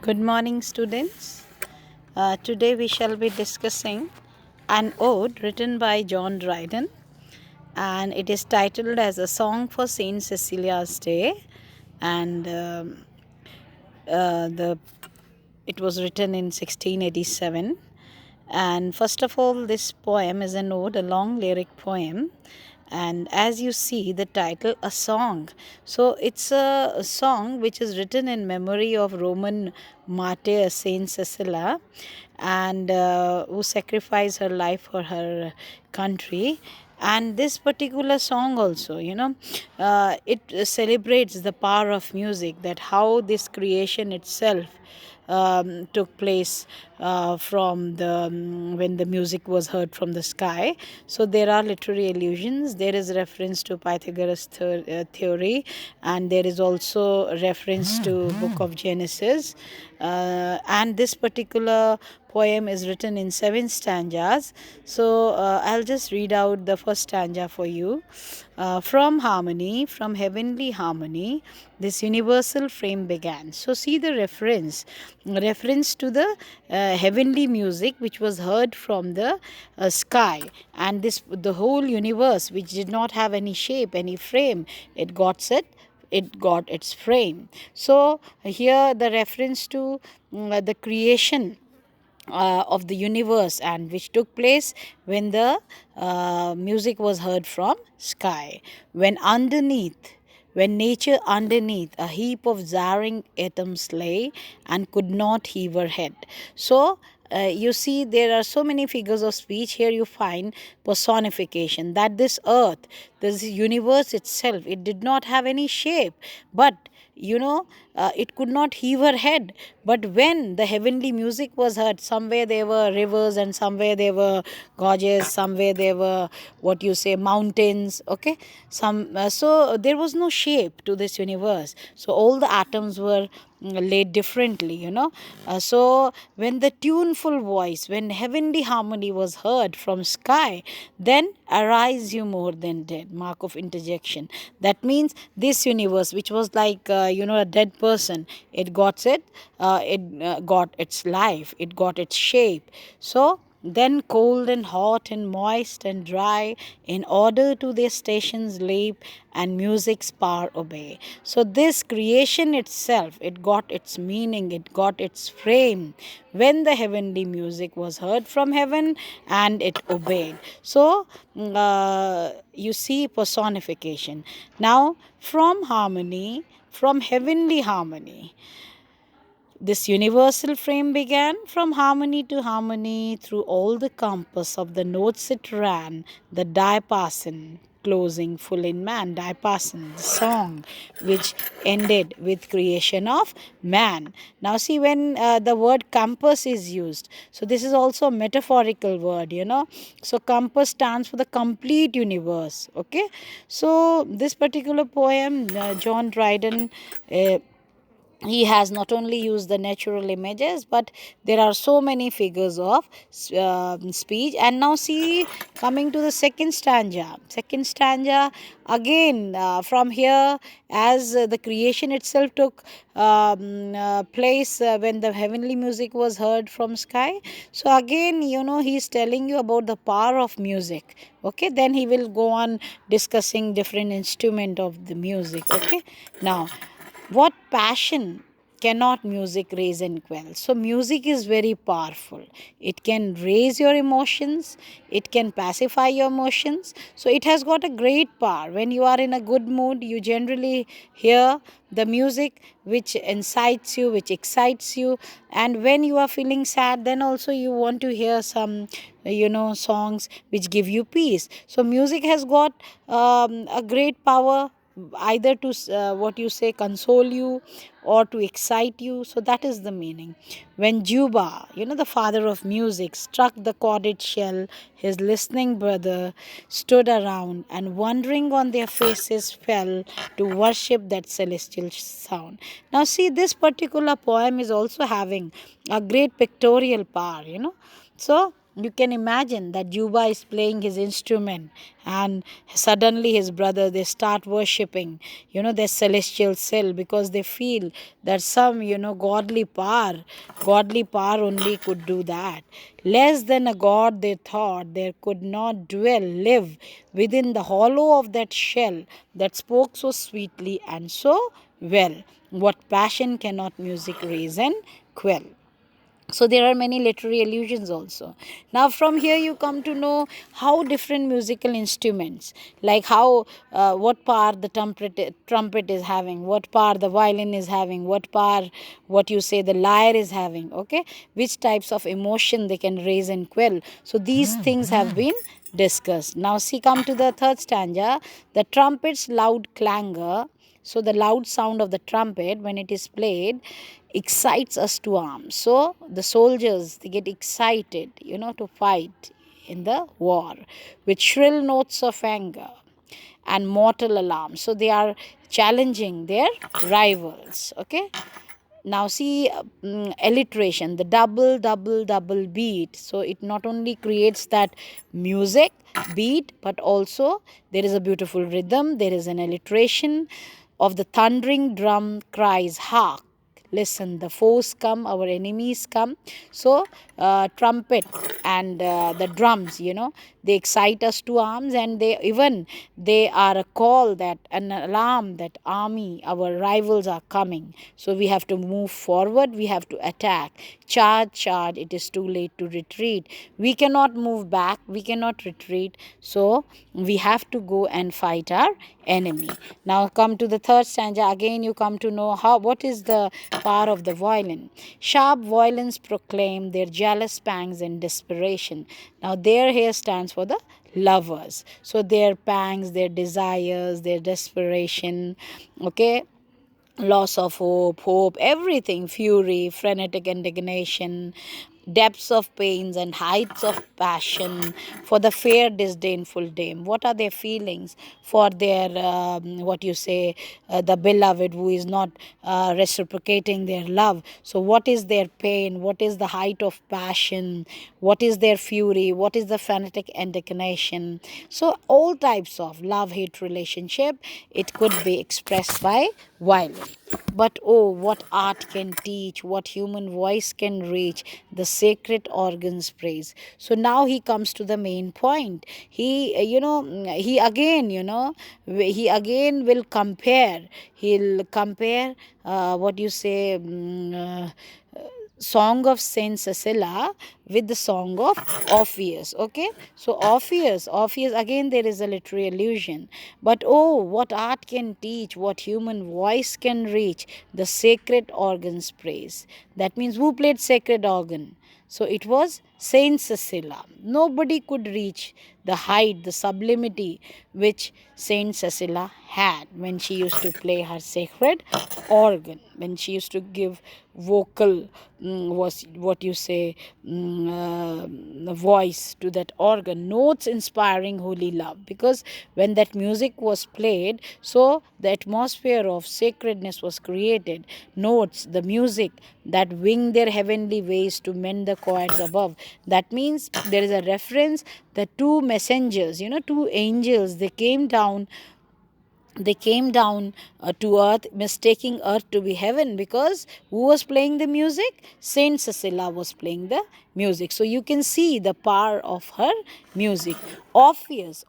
Good morning, students. Today we shall be discussing an ode written by John Dryden, and it is titled as A Song for Saint Cecilia's Day. And the it was written in 1687. And first of all, this poem is an ode, a long lyric poem. And as you see, the title, A Song. So it's a song which is written in memory of Roman martyr Saint Cecilia, and who sacrificed her life for her country. And this particular song also, it celebrates the power of music, that how this creation itself took place from the when the music was heard from the sky. So there are literary allusions. There is reference to Pythagoras theory, and there is also reference to Book of Genesis. And this particular poem is written in 7 stanzas. So I'll just read out the first stanza for you. From harmony, from heavenly harmony, this universal frame began. So see the reference to the heavenly music which was heard from the sky, and the whole universe, which did not have any shape, any frame, it got its frame. So here the reference to the creation of the universe, and which took place when the music was heard from sky, when nature underneath a heap of jarring atoms lay and could not heave her head. So you see, there are so many figures of speech. Here you find personification, that this earth, this universe itself, it did not have any shape, but it could not heave her head. But when the heavenly music was heard, somewhere there were rivers, and somewhere there were gorges, somewhere there were, what you say, mountains. Okay, so there was no shape to this universe. So all the atoms were laid differently. So when the tuneful voice, when heavenly harmony was heard from sky, then arise you more than dead. Mark of interjection. That means this universe, which was like a dead person, it got its life, it got its shape. So then cold and hot and moist and dry, in order to their stations leap, and music's power obey. So this creation itself, it got its meaning, it got its frame when the heavenly music was heard from heaven and it obeyed. So you see personification. Now from harmony, from heavenly harmony, this universal frame began. From harmony to harmony, through all the compass of the notes it ran, the diapason closing full in man. Diapason, the song which ended with creation of man. Now see, when the word compass is used, so this is also a metaphorical word. So compass stands for the complete universe. Okay, so this particular poem, John Dryden, he has not only used the natural images, but there are so many figures of speech. And now see, coming to the second stanza again, from here, as the creation itself took place when the heavenly music was heard from sky. So again, he's telling you about the power of music. Okay, then he will go on discussing different instrument of the music. Okay, now, what passion cannot music raise and quell? So music is very powerful. It can raise your emotions, it can pacify your emotions. So it has got a great power. When you are in a good mood, you generally hear the music which incites you, which excites you. And when you are feeling sad, then also you want to hear some songs which give you peace. So music has got a great power, either to what you say, console you, or to excite you. So that is the meaning. When Juba, the father of music, struck the chorded shell, his listening brother stood around, and wondering on their faces fell to worship that celestial sound. Now see, this particular poem is also having a great pictorial power. So you can imagine that Juba is playing his instrument, and suddenly his brother, they start worshipping, their celestial self, because they feel that some, godly power only could do that. Less than a god, they thought, there could not live within the hollow of that shell that spoke so sweetly and so well. What passion cannot music raise and quell? So there are many literary allusions also. Now from here you come to know how different musical instruments, like how what power the trumpet is having, what power the violin is having, what power, what you say, the lyre is having, okay, which types of emotion they can raise and quell. So these things have been discussed. Now see, come to the third stanza. The trumpet's loud clangor, so the loud sound of the trumpet when it is played excites us to arms. So the soldiers, they get excited, to fight in the war with shrill notes of anger and mortal alarm. So they are challenging their rivals. Okay. Now see, alliteration, the double double double beat. So it not only creates that music beat, but also there is a beautiful rhythm, there is an alliteration of the thundering drum cries, hark, listen, the foes come, our enemies come. So trumpet and the drums, they excite us to arms, and they are a call, that an alarm, that army, our rivals are coming. So we have to move forward, we have to attack, charge, charge, it is too late to retreat. We cannot move back, we cannot retreat, so we have to go and fight our enemy. Now come to the third stanza. Again you come to know what is the power of the violin. Sharp violins proclaim their jealous pangs and desperation. Now there here stands for the lovers. So their pangs, their desires, their desperation, okay, loss of hope, everything, fury, frenetic indignation, depths of pains and heights of passion for the fair disdainful dame. What are their feelings for their, what you say, the beloved who is not reciprocating their love? So what is their pain? What is the height of passion? What is their fury? What is the frenetic indignation? So all types of love-hate relationship, it could be expressed by violin. But oh, what art can teach, what human voice can reach, the sacred organs praise. So now he comes to the main point. He again will compare. He'll compare, what you say, song of Saint Cecilia with the song of Orpheus. Okay, so Orpheus, again there is a literary allusion. But oh, what art can teach, what human voice can reach, the sacred organ's praise. That means who played sacred organ? So it was Saint Cecilia. Nobody could reach the height, the sublimity which Saint Cecilia had when she used to play her sacred organ, when she used to give vocal, was what you say, voice to that organ, notes inspiring holy love. Because when that music was played, so the atmosphere of sacredness was created. Notes, the music that wing their heavenly ways to mend the chords above. That means there is a reference, the two messengers, two angels, they came down to earth, mistaking earth to be heaven, because who was playing the music? Saint Cecilia was playing the music. So you can see the power of her music. Orpheus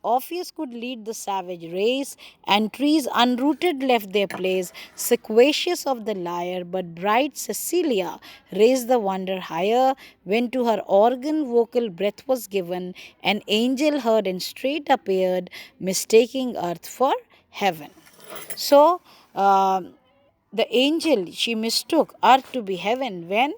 could lead the savage race, and trees unrooted left their place, sequacious of the lyre. But bright Cecilia raised the wonder higher, when to her organ vocal breath was given. An angel heard and straight appeared, mistaking earth for heaven. So, the angel, she mistook earth to be heaven when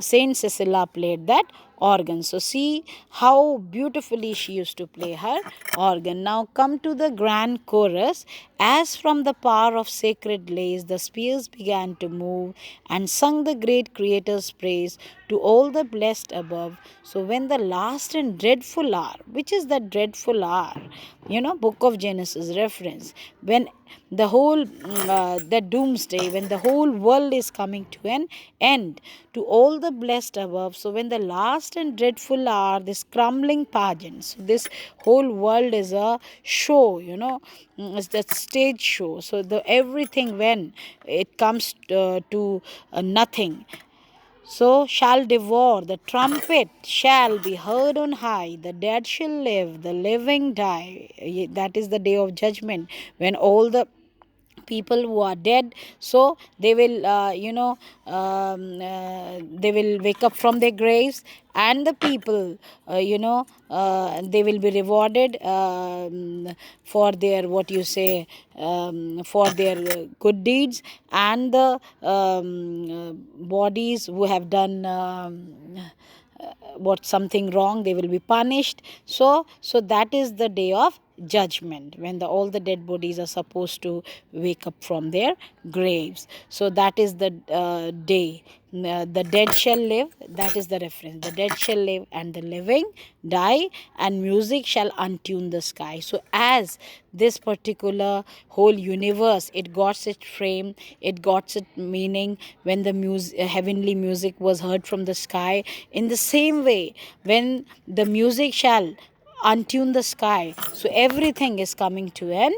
Saint Cecilia played that organ. So see how beautifully she used to play her organ. Now come to the grand chorus, As from the power of sacred lays the spheres began to move, and sung the great Creator's praise to all the blessed above. So when the last and dreadful hour, which is the dreadful hour, Book of Genesis reference, when the doomsday, when the whole world is coming to an end, to all the blessed above. So when the last and dreadful hour, this crumbling pageant, so this whole world is a show, it's that stage show. So the everything, when it comes to nothing, so shall devour, the trumpet shall be heard on high, the dead shall live, the living die. That is the day of judgment, when all the people who are dead, so they will they will wake up from their graves, and the people they will be rewarded for their, what you say, for their good deeds, and the bodies who have done what something wrong, they will be punished. So that is the day of judgment, when all the dead bodies are supposed to wake up from their graves. So that is the day. The dead shall live, that is the reference. The dead shall live and the living die, and music shall untune the sky. So as this particular whole universe, it got its frame, it got its meaning when the heavenly music was heard from the sky. In the same way, when the music shall untune the sky, so everything is coming to an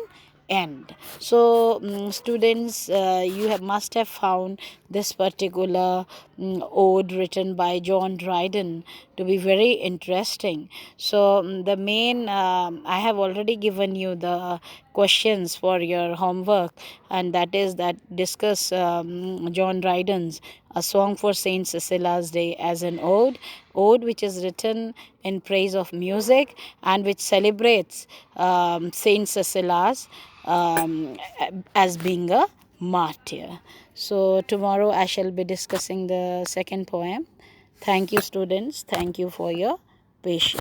end. So students, you must have found this particular ode written by John Dryden to be very interesting. So the main, I have already given you the questions for your homework, and that is that discuss John Dryden's A Song for Saint Cecilia's Day as an ode which is written in praise of music, and which celebrates Saint Cecilia's as being a martyr. So tomorrow I shall be discussing the second poem. Thank you, students. Thank you for your patience.